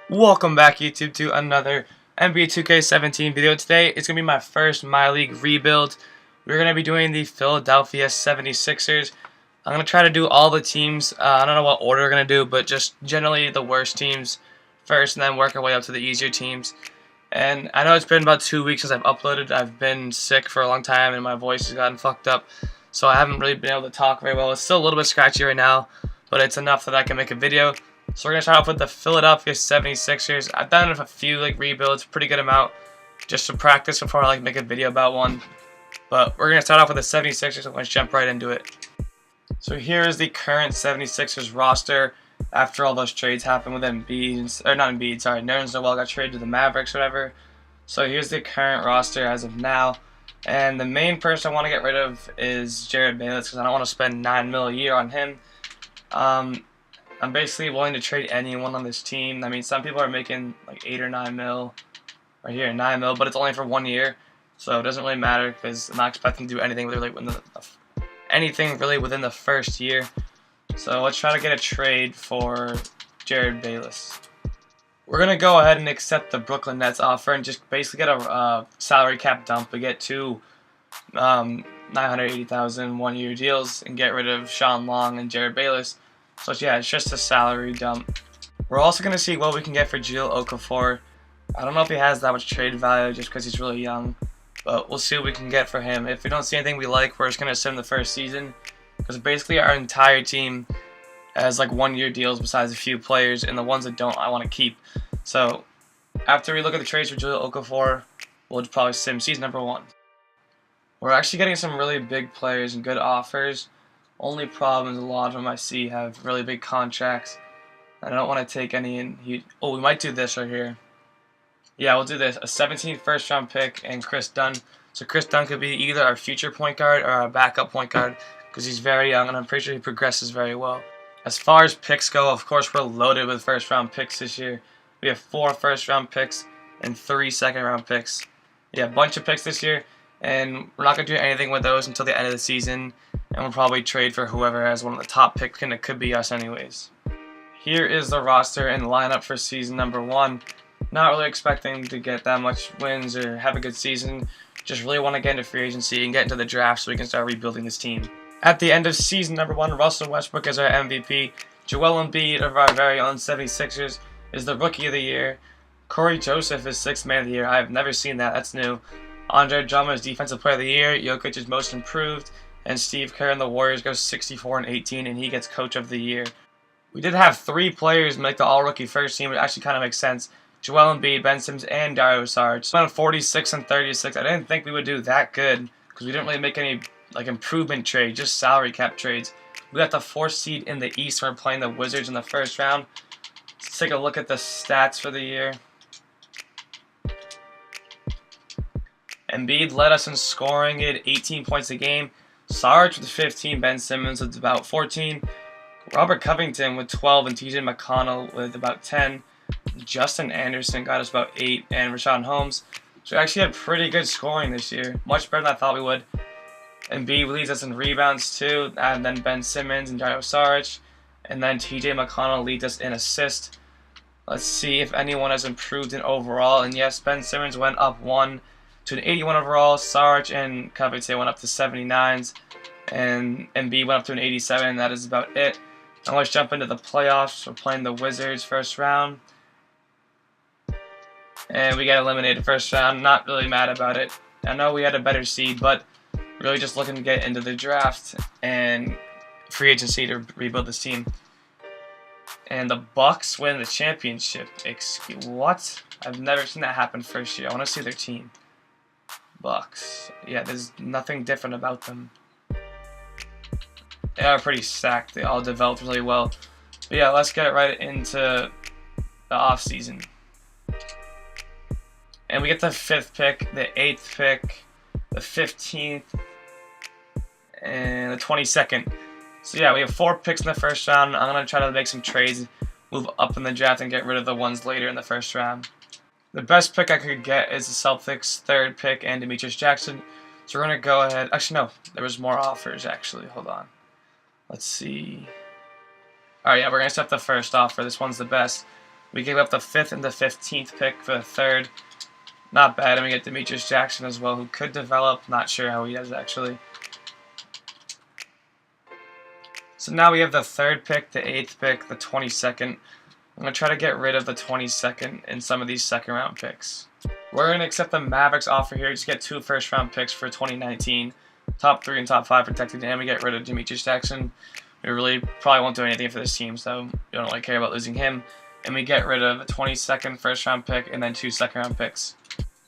Welcome back, YouTube, to another NBA 2K17 video. Today, it's going to be my first MyLeague rebuild. We're going to be doing the Philadelphia 76ers. I'm going to try to do all the teams. I don't know what order we're going to do, but just generally the worst teams first and then work our way up to the easier teams. And I know it's been about 2 weeks since I've uploaded. I've been sick for a long time and my voice has gotten fucked up, so I haven't really been able to talk very well. It's still a little bit scratchy right now, but it's enough that I can make a video. So we're going to start off with the Philadelphia 76ers. I've done a few rebuilds, pretty good amount, just to practice before I make a video about one. But we're going to start off with the 76ers, so let's jump right into it. So here is the current 76ers roster after all those trades happened with Embiid, or not Embiid, sorry, Nerlens Noel got traded to the Mavericks or whatever. So here's the current roster as of now. And the main person I want to get rid of is Jerryd Bayless, because I don't want to spend $9 million a year on him. I'm basically willing to trade anyone on this team. I mean, some people are making like 8 or 9 mil, right here, 9 mil, but it's only for 1 year, so it doesn't really matter because I'm not expecting to do anything really within the first year. So let's try to get a trade for Jerryd Bayless. We're gonna go ahead and accept the Brooklyn Nets offer and just basically get a salary cap dump. We get two $980,000 1-year deals and get rid of Sean Long and Jerryd Bayless. So yeah, it's just a salary dump. We're also going to see what we can get for Jahlil Okafor. I don't know if he has that much trade value just because he's really young, but we'll see what we can get for him. If we don't see anything we like, we're just going to sit him the first season, because basically our entire team has 1-year deals besides a few players, and the ones that don't I want to keep. So after we look at the trades for Jahlil Okafor, we'll probably sit him season number 1. We're actually getting some really big players and good offers. Only problem is a lot of them I see have really big contracts. I don't want to take any in. We might do this right here. Yeah, we'll do this. A 17th first-round pick and Chris Dunn. So Chris Dunn could be either our future point guard or our backup point guard, because he's very young and I'm pretty sure he progresses very well. As far as picks go, of course, we're loaded with first-round picks this year. We have 4 first-round picks and 3 second-round picks. Yeah, a bunch of picks this year, and we're not going to do anything with those until the end of the season. And we'll probably trade for whoever has one of the top picks, and it could be us anyways. Here is the roster and lineup for season number 1. Not really expecting to get that much wins or have a good season. Just really want to get into free agency and get into the draft so we can start rebuilding this team. At the end of season number 1, Russell Westbrook is our MVP. Joel Embiid of our very own 76ers is the Rookie of the Year. Corey Joseph is 6th Man of the Year. I have never seen that. That's new. Andre Drummond is Defensive Player of the Year. Jokic is Most Improved. And Steve Kerr and the Warriors goes 64-18, and he gets Coach of the Year. We did have 3 players make the All-Rookie first team, which actually kind of makes sense. Joel Embiid, Ben Simmons, and Dario Saric. Went 46-36. I didn't think we would do that good because we didn't really make any improvement trades, just salary cap trades. We got the 4th seed in the East. We're playing the Wizards in the first round. Let's take a look at the stats for the year. Embiid led us in scoring at 18 points a game. Saric with 15, Ben Simmons with about 14, Robert Covington with 12, and TJ McConnell with about 10. Justin Anderson got us about 8, and Rashawn Holmes. So we actually had pretty good scoring this year, much better than I thought we would. Embiid leads us in rebounds too, and then Ben Simmons and Dario Saric, and then TJ McConnell leads us in assists. Let's see if anyone has improved in overall, and yes, Ben Simmons went up 1 to an 81 overall. Saric and Covington went up to 79s, and Embiid went up to an 87, and that is about it. Now let's jump into the playoffs. We're playing the Wizards first round, and we got eliminated first round. Not really mad about it. I know we had a better seed, but really just looking to get into the draft and free agency to rebuild this team. And the Bucks win the championship. What? I've never seen that happen first year. I want to see their team. Bucks. Yeah, there's nothing different about them. They are pretty stacked. They all developed really well. But yeah, let's get right into the off-season. And we get the 5th pick, the 8th pick, the 15th, and the 22nd. So yeah, we have 4 picks in the first round. I'm going to try to make some trades, move up in the draft, and get rid of the ones later in the first round. The best pick I could get is the Celtics' 3rd pick and Demetrius Jackson. So we're going to go ahead. Actually, no. There was more offers, actually. Hold on. Let's see. Alright, yeah, we're going to accept the first offer. This one's the best. We gave up the 5th and the 15th pick for the 3rd. Not bad. And we get Demetrius Jackson as well, who could develop. Not sure how he does actually. So now we have the 3rd pick, the 8th pick, the 22nd. I'm going to try to get rid of the 22nd in some of these 2nd round picks. We're going to accept the Mavericks offer here. Just get 2 1st round picks for 2019. Top 3 and top 5 protected. And we get rid of Demetrius Jackson. We really probably won't do anything for this team, so we don't really care about losing him. And we get rid of a 22nd 1st round pick and then 2 2nd round picks.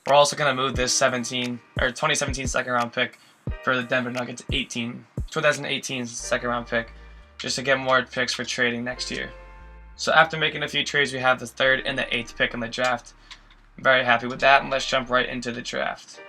We're also going to move this 2017 2nd round pick for the Denver Nuggets 2018 2nd round pick, just to get more picks for trading next year. So after making a few trades, we have the 3rd and the 8th pick in the draft. I'm very happy with that, and let's jump right into the draft.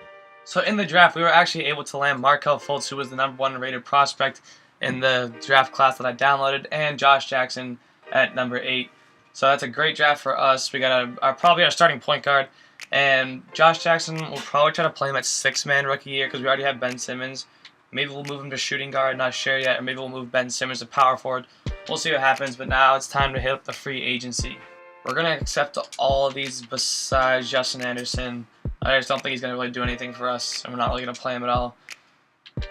So in the draft, we were actually able to land Markelle Fultz, who was the #1 rated prospect in the draft class that I downloaded, and Josh Jackson at number 8. So that's a great draft for us. We got probably our starting point guard, and Josh Jackson will probably try to play him at 6-man rookie year because we already have Ben Simmons. Maybe we'll move him to shooting guard, not sure yet, or maybe we'll move Ben Simmons to power forward. We'll see what happens, but now it's time to hit up the free agency. We're going to accept all of these besides Justin Anderson. I just don't think he's going to really do anything for us, and we're not really going to play him at all.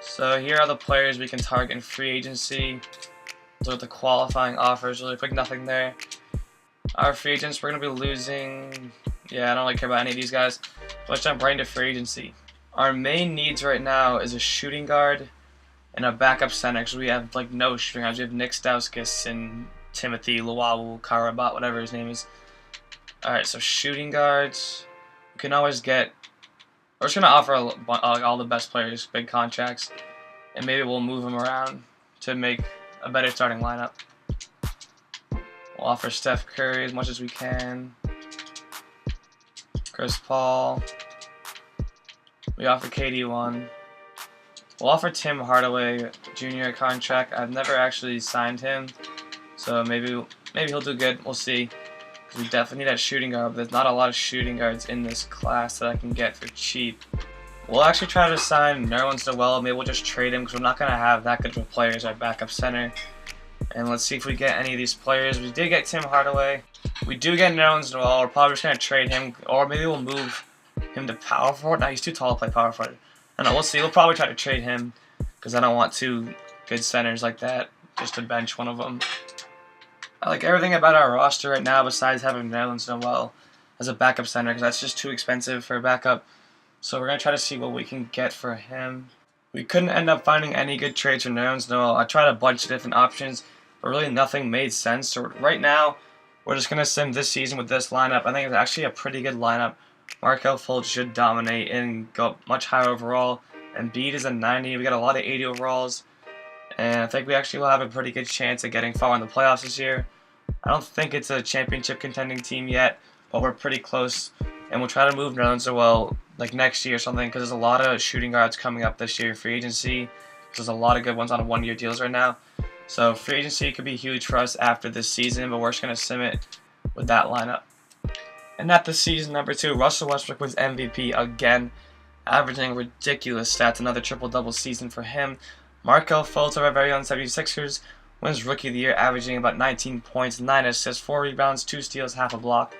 So here are the players we can target in free agency. Look at the qualifying offers, really quick, nothing there. Our free agents, we're going to be losing. Yeah, I don't really care about any of these guys. Let's jump right into free agency. Our main needs right now is a shooting guard and a backup center, because we have like no shooting guards. We have Nick Stauskas and Timothy Luwawu, Karabat, whatever his name is. Alright, so shooting guards. We can always get. We're just going to offer all the best players big contracts, and maybe we'll move them around to make a better starting lineup. We'll offer Steph Curry as much as we can. Chris Paul. We offer KD 1. We'll offer Tim Hardaway Jr. a contract. I've never actually signed him, so maybe he'll do good. We'll see. We definitely need that shooting guard, but there's not a lot of shooting guards in this class that I can get for cheap. We'll actually try to sign Nerlens Noel. Maybe we'll just trade him because we're not going to have that good of a player as our backup center. And let's see if we get any of these players. We did get Tim Hardaway. We do get Nerlens Noel. We're probably just going to trade him, or maybe we'll move him to power forward. No, he's too tall to play power forward. I don't know, we'll see. We'll probably try to trade him because I don't want 2 good centers like that just to bench one of them. I like everything about our roster right now besides having Nerlens Noel as a backup center because that's just too expensive for a backup. So we're going to try to see what we can get for him. We couldn't end up finding any good trades for Nerlens Noel. I tried a bunch of different options, but really nothing made sense. So right now, we're just going to sim this season with this lineup. I think it's actually a pretty good lineup. Markelle Fultz should dominate and go up much higher overall. Embiid is a 90. We got a lot of 80 overalls. And I think we actually will have a pretty good chance of getting far in the playoffs this year. I don't think it's a championship contending team yet, but we're pretty close. And we'll try to move Nerlens Noel like next year or something, because there's a lot of shooting guards coming up this year. Free agency, there's a lot of good ones on 1-year deals right now. So free agency could be huge for us after this season, but we're just going to sim it with that lineup. And at the season number 2, Russell Westbrook was MVP again, averaging ridiculous stats. Another triple-double season for him. Markelle Fultz of our very own 76ers wins Rookie of the Year, averaging about 19 points, 9 assists, 4 rebounds, 2 steals, half a block.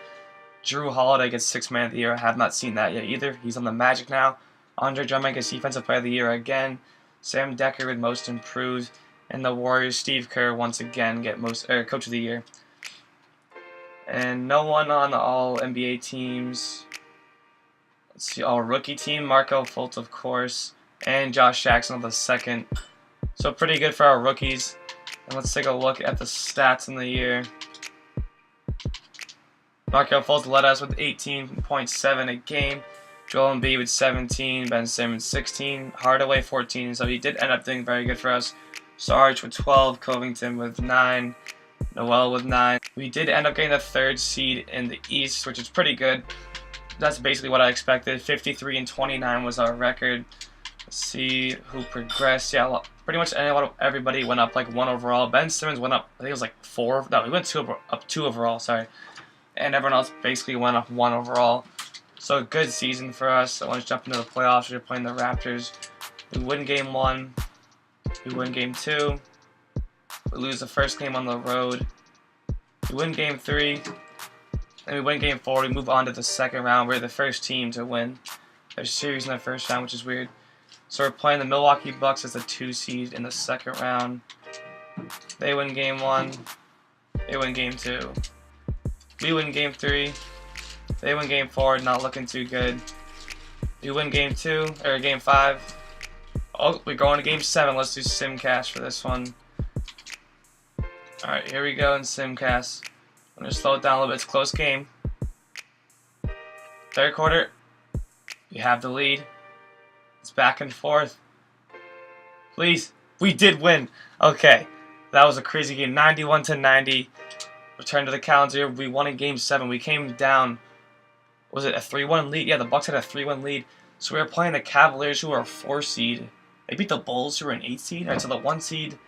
Drew Holiday gets 6th Man of the Year. I have not seen that yet either. He's on the Magic now. Andre Drummond gets Defensive Player of the Year again. Sam Dekker with Most Improved. And the Warriors, Steve Kerr, once again get Coach of the Year. And no one on the All-NBA teams. Let's see, All-Rookie team. Markelle Fultz, of course. And Josh Jackson on the 2nd. So pretty good for our rookies. And let's take a look at the stats in the year. Markelle Fultz led us with 18.7 a game. Joel Embiid with 17. Ben Simmons 16. Hardaway 14. So he did end up doing very good for us. Sarge with 12. Covington with 9. Noel with 9. We did end up getting the 3rd seed in the East, which is pretty good. That's basically what I expected. 53-29 was our record. Let's see who progressed. Yeah, pretty much everybody went up like 1 overall. Ben Simmons went up, I think it was like 4. No, he went up 2 overall, sorry. And everyone else basically went up 1 overall. So a good season for us. So let's jump into the playoffs. We're playing the Raptors. We win game 1. We win game 2. We lose the first game on the road. We win game 3. and we win game 4, we move on to the second round. We're the first team to win their series in the first round, which is weird. So we're playing the Milwaukee Bucks as the 2 seed in the second round. They win game 1. They win game 2. We win game 3. They win game 4. Not looking too good. We win game 2 or game 5. Oh, we're going to game 7. Let's do Simcast for this one. All right, here we go in Simcast. I'm gonna slow it down a little bit. It's a close game. Third quarter. We have the lead. It's back and forth. Please. We did win. Okay. That was a crazy game. 91-90. Return to the calendar. We won in game 7. We came down. Was it a 3-1 lead? Yeah, the Bucks had a 3-1 lead. So we were playing the Cavaliers, who are a 4 seed. They beat the Bulls, who were an 8 seed. All right, so the 1 seed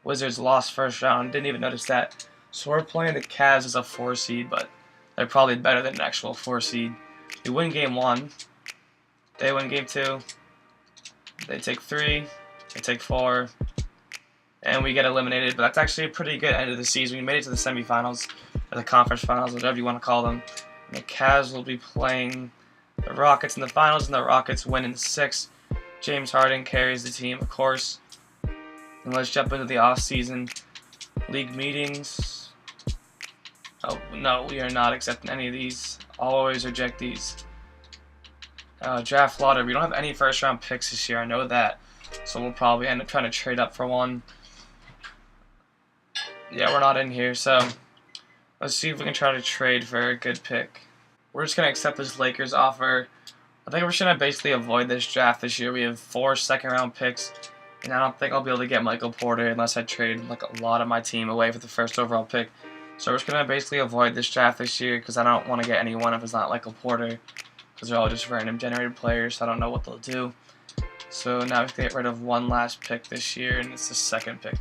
Wizards lost first round. Didn't even notice that. So we're playing the Cavs as a 4 seed, but they're probably better than an actual 4 seed. We win game 1. They win game 2. They take 3. They take 4. And we get eliminated, but that's actually a pretty good end of the season. We made it to the semifinals, or the conference finals, whatever you want to call them. And the Cavs will be playing the Rockets in the finals, and the Rockets win in 6. James Harden carries the team, of course. And let's jump into the off-season league meetings. Oh, no, we are not accepting any of these. Always reject these. Draft lottery. We don't have any first-round picks this year. I know that. So we'll probably end up trying to trade up for one. Yeah, we're not in here, so let's see if we can try to trade for a good pick. We're just going to accept this Lakers offer. I think we're just going to basically avoid this draft this year. We have 4 second-round picks, and I don't think I'll be able to get Michael Porter unless I trade like a lot of my team away for the first overall pick. So we're just going to basically avoid this draft this year because I don't want to get anyone if it's not Michael Porter, because they're all just random generated players, so I don't know what they'll do. So now we have to get rid of one last pick this year, and it's the 2nd pick.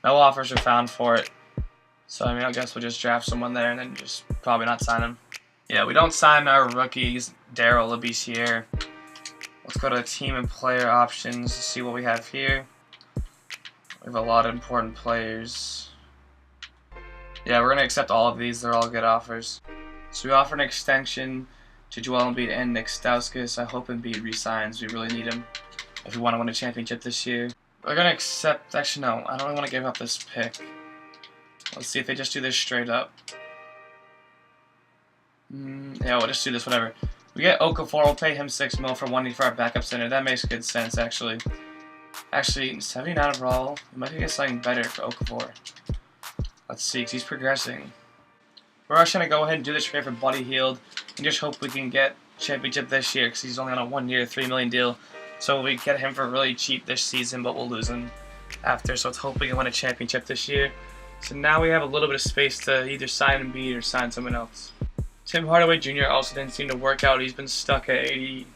No offers are found for it. So, I mean, I guess we'll just draft someone there and then just probably not sign him. Yeah, we don't sign our rookies, Daryl Labissiere. Let's go to team and player options to see what we have here. We have a lot of important players. Yeah, we're going to accept all of these. They're all good offers. So we offer an extension to Joel Embiid and Nick Stauskas. I hope Embiid resigns. We really need him if we want to win a championship this year. We're going to accept... Actually, no. I don't really want to give up this pick. Let's see if they just do this straight up. Yeah, we'll just do this, whatever. We get Okafor. We'll pay him $6 million for 1 year for our backup center. That makes good sense, actually. Actually, 79 overall. We might get something better for Okafor. Let's see, because he's progressing. We're actually going to go ahead and do this trade for Buddy Hield and just hope we can get championship this year because he's only on a 1 year, $3 million deal. So we get him for really cheap this season, but we'll lose him after. So let's hope we can win a championship this year. So now we have a little bit of space to either sign Embiid or sign someone else. Tim Hardaway Jr. also didn't seem to work out. He's been stuck at 80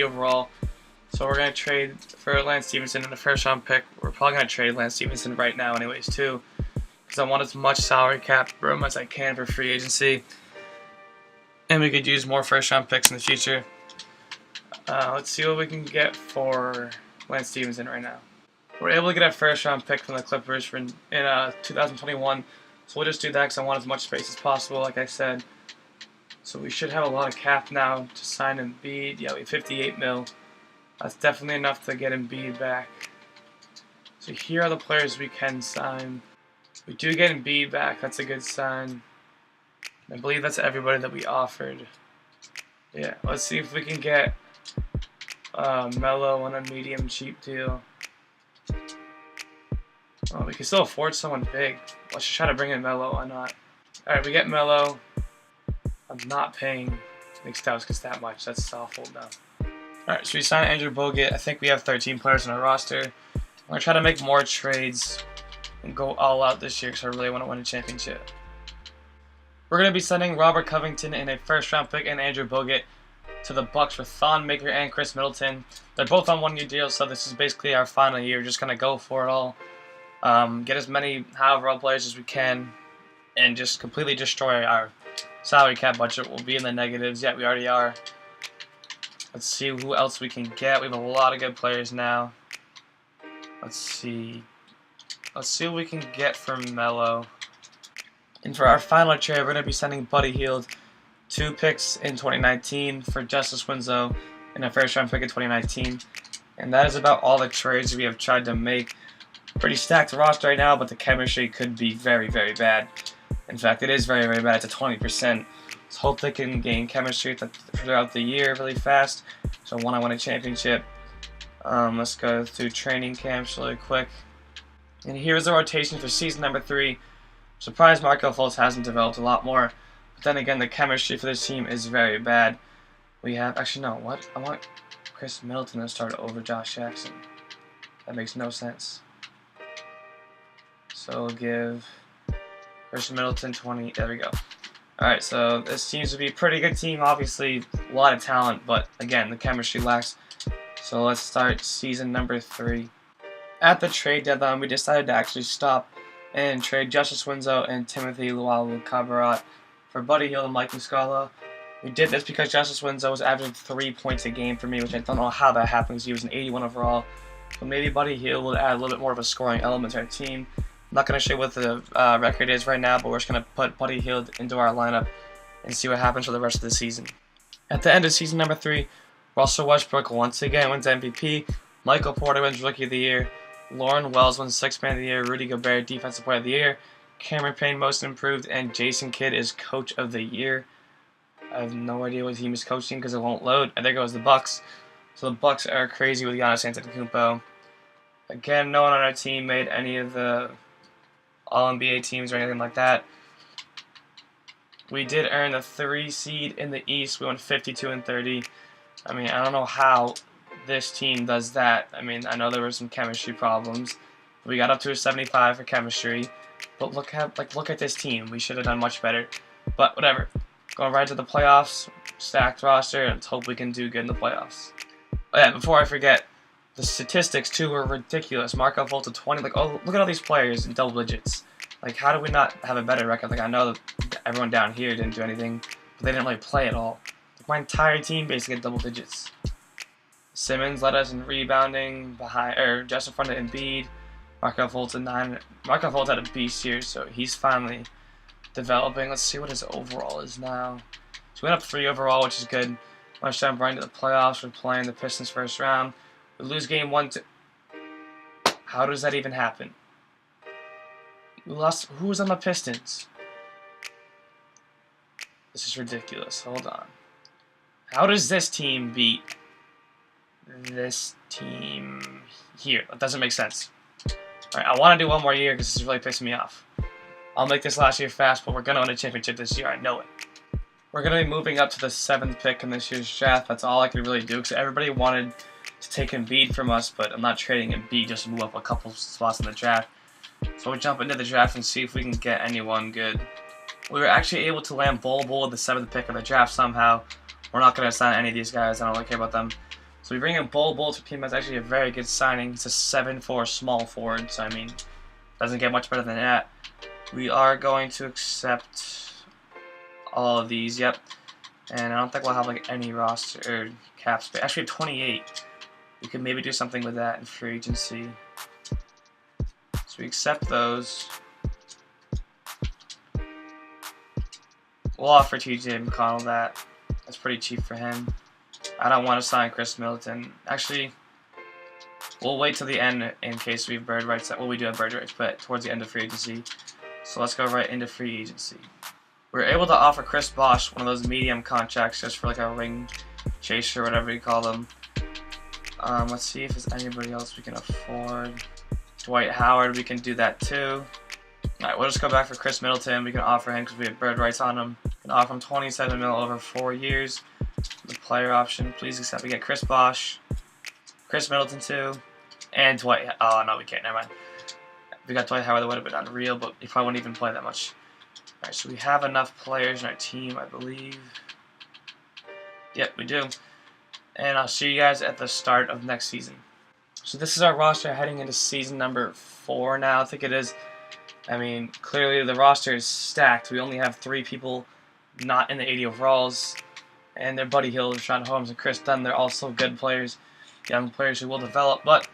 overall. So we're going to trade for Lance Stevenson in the first-round pick. We're probably going to trade Lance Stevenson right now anyways, too, because I want as much salary cap room as I can for free agency. And we could use more first-round picks in the future. Let's see what we can get for Lance Stevenson right now. We're able to get a first-round pick from the Clippers in 2021. So we'll just do that because I want as much space as possible, like I said. So we should have a lot of cap now to sign Embiid. Yeah, we have 58 mil. That's definitely enough to get Embiid back. So here are the players we can sign. We do get Embiid back. That's a good sign. I believe that's everybody that we offered. Yeah, let's see if we can get Melo on a medium cheap deal. Oh, we can still afford someone big. Let's just try to bring in Melo. Why not? Alright, we get Melo. I'm not paying Nick Stauskas that much. That's awful now. Alright, so we signed Andrew Bogut. I think we have 13 players in our roster. I'm going to try to make more trades and go all out this year because I really want to win a championship. We're going to be sending Robert Covington in a first-round pick and Andrew Bogut to the Bucks with Thon Maker and Chris Middleton. They're both on 1 year deals, so this is basically our final year. We're just going to go for it all. Get as many high-overall players as we can and just completely destroy our salary cap budget. We'll be in the negatives. Yeah, we already are. Let's see who else we can get. We have a lot of good players now. Let's see. Let's see what we can get from Melo. And for our final trade, we're going to be sending Buddy Hield 2 picks in 2019 for Justice Winslow and a first round pick in 2019. And that is about all the trades we have tried to make. Pretty stacked roster right now, but the chemistry could be very, very bad. In fact, it is very, very bad. It's at 20%. Let's hope they can gain chemistry throughout the year really fast. So I win a championship. Let's go through training camps really quick. And here's the rotation for season number 3. Surprised Marco Fultz hasn't developed a lot more. But then again, the chemistry for this team is very bad. We have, actually no, what? I want Chris Middleton to start over Josh Jackson. That makes no sense. So we'll give Chris Middleton 20. There we go. Alright, so this seems to be a pretty good team. Obviously, a lot of talent, but again, the chemistry lacks. So let's start season number 3. At the trade deadline, we decided to actually stop and trade Justice Winslow and Timothy Luwawu-Cabarrot for Buddy Hield and Mike Muscala. We did this because Justice Winslow was averaging 3 points a game for me, which I don't know how that happened because he was an 81 overall. So maybe Buddy Hield will add a little bit more of a scoring element to our team. I'm not going to show you what the record is right now, but we're just going to put Buddy Hield into our lineup and see what happens for the rest of the season. At the end of season number 3, Russell Westbrook once again wins MVP, Michael Porter wins Rookie of the Year, Lauren Wells wins 6th Man of the Year, Rudy Gobert Defensive Player of the Year, Cameron Payne Most Improved, and Jason Kidd is Coach of the Year. I have no idea what team is coaching because it won't load. And there goes the Bucks. So the Bucks are crazy with Giannis Antetokounmpo. Again, no one on our team made any of the All-NBA teams or anything like that. We did earn the 3 seed in the East. We won 52-30. I mean, I don't know how this team does that. I mean, I know there were some chemistry problems. We got up to a 75 for chemistry. But look at this team. We should have done much better. But whatever. Going right to the playoffs. Stacked roster. And let's hope we can do good in the playoffs. Oh yeah, before I forget, the statistics too were ridiculous. Marco Fultz 20. Like, oh, look at all these players in double digits. Like, how do we not have a better record? Like, I know that everyone down here didn't do anything, but they didn't really play at all. Like, my entire team basically had double digits. Simmons led us in rebounding behind, or just in front of Embiid. Marco Fultz at 9. Marco Fultz had a beast here, so he's finally developing. Let's see what his overall is now. So we went up 3 overall, which is good. Let's jump right into the playoffs. We're playing the Pistons first round. We lose game 1. How does that even happen? We lost. Who was on the Pistons? This is ridiculous. Hold on. How does this team beat this team here? That doesn't make sense. Alright, I want to do one more year because this is really pissing me off. I'll make this last year fast, but we're going to win a championship this year. I know it. We're going to be moving up to the 7th pick in this year's draft. That's all I could really do because everybody wanted to take Embiid from us, but I'm not trading Embiid just to move up a couple spots in the draft. So we'll jump into the draft and see if we can get anyone good. We were actually able to land Bol Bol at the 7th pick of the draft somehow. We're not going to sign any of these guys. I don't really care about them. So we bring in Bol Bol to a team that's actually a very good signing. It's a 7'4" small forward, so I mean, doesn't get much better than that. We are going to accept all of these, yep. And I don't think we'll have like any roster or cap space. Actually, we have 28. We could maybe do something with that in free agency. So we accept those. We'll offer TJ McConnell that. That's pretty cheap for him. I don't want to sign Chris Middleton. Actually, we'll wait till the end in case we have bird rights. Well, we do have bird rights, but towards the end of free agency. So let's go right into free agency. We were able to offer Chris Bosh one of those medium contracts just for like a ring chaser, whatever you call them. Let's see if there's anybody else we can afford. Dwight Howard, we can do that too. Alright, we'll just go back for Chris Middleton. We can offer him because we have bird rights on him. We can offer him $27 million over 4 years. The player option, please accept. We get Chris Bosh, Chris Middleton too, and Dwight. Oh no, we can't. Never mind. If we got Dwight Howard, that would have been unreal, but he probably wouldn't even play that much. Alright, so we have enough players in our team, I believe. Yep, we do. And I'll see you guys at the start of next season. So this is our roster heading into season number 4 now, I think it is. I mean, clearly the roster is stacked. We only have 3 people not in the 80 overalls. And they're Buddy Hield, Rashawn Holmes, and Chris Dunn. They're all so good players, young players who will develop. But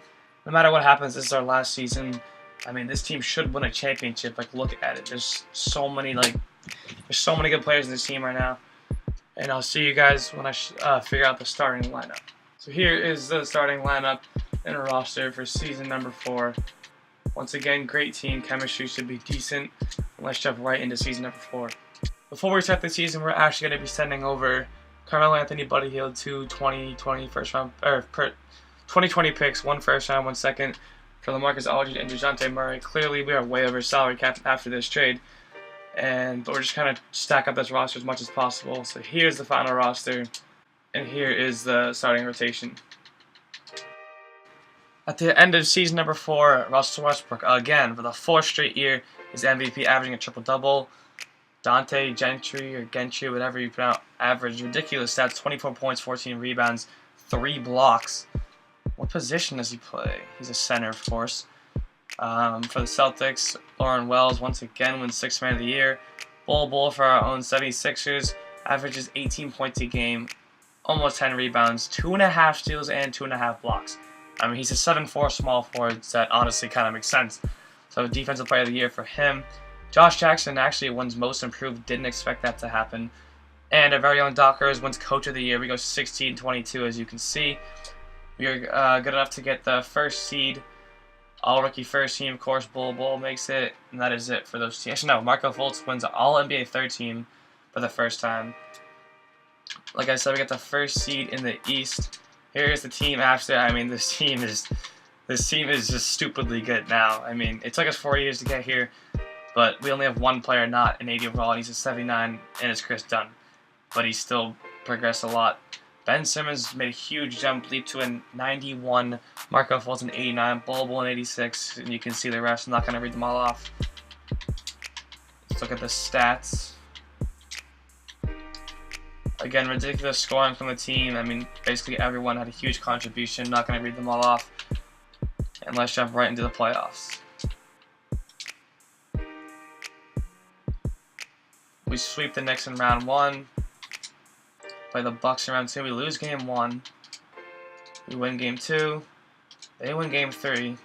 no matter what happens, this is our last season. I mean, this team should win a championship. Like, look at it. There's so many good players in this team right now. And I'll see you guys when I figure out the starting lineup. So here is the starting lineup and roster for season number 4. Once again, great team. Chemistry should be decent. Let's jump right into season number 4. Before we start the season, we're actually going to be sending over Carmelo Anthony, Buddy Hield, 2 2020 first round, 2020 picks, 1 first round, 1 second for LaMarcus Aldridge and DeJounte Murray. Clearly, we are way over salary cap after this trade. But we're just kind of stack up this roster as much as possible. So here's the final roster, and here is the starting rotation. At the end of season number 4, Russell Westbrook, again, for the 4th straight year, is MVP, averaging a triple-double. Dante Gentry, or Gentry, whatever you pronounce, averaged ridiculous stats, 24 points, 14 rebounds, 3 blocks. What position does he play? He's a center, of course. For the Celtics, Lauren Wells once again wins 6th Man of the Year. Bull for our own 76ers, averages 18 points a game, almost 10 rebounds, 2.5 steals, and 2.5 blocks. I mean, he's a 7'4" small forward, so that honestly kind of makes sense. So Defensive Player of the Year for him. Josh Jackson actually wins Most Improved, didn't expect that to happen. And our very own Doc Rivers wins Coach of the Year. We go 16-22, as you can see. We are good enough to get the 1st seed. All-Rookie first team, of course, Bull makes it, and that is it for those teams. Actually, no, Marco Fultz wins All-NBA 3rd team for the first time. Like I said, we got the 1st seed in the East. Here's the team after. I mean, this team is just stupidly good now. I mean, it took us 4 years to get here, but we only have one player not an 80 overall, and he's a 79, and it's Chris Dunn. But he's still progressed a lot. Ben Simmons made a huge jump, leap to a 91. Marco Fultz an 89. Bull an 86. And you can see the rest. I'm not going to read them all off. Let's look at the stats. Again, ridiculous scoring from the team. I mean, basically everyone had a huge contribution. Not going to read them all off. And let's jump right into the playoffs. We sweep the Knicks in round 1. Play the Bucks in round 2. We lose game 1. We win game 2. They win game 3.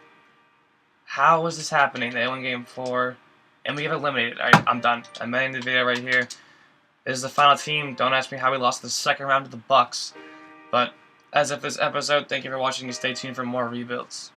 How is this happening? They win game 4. And we get eliminated. Alright, I'm done. I'm ending the video right here. This is the final team. Don't ask me how we lost the 2nd round to the Bucks. But as of this episode, thank you for watching and stay tuned for more rebuilds.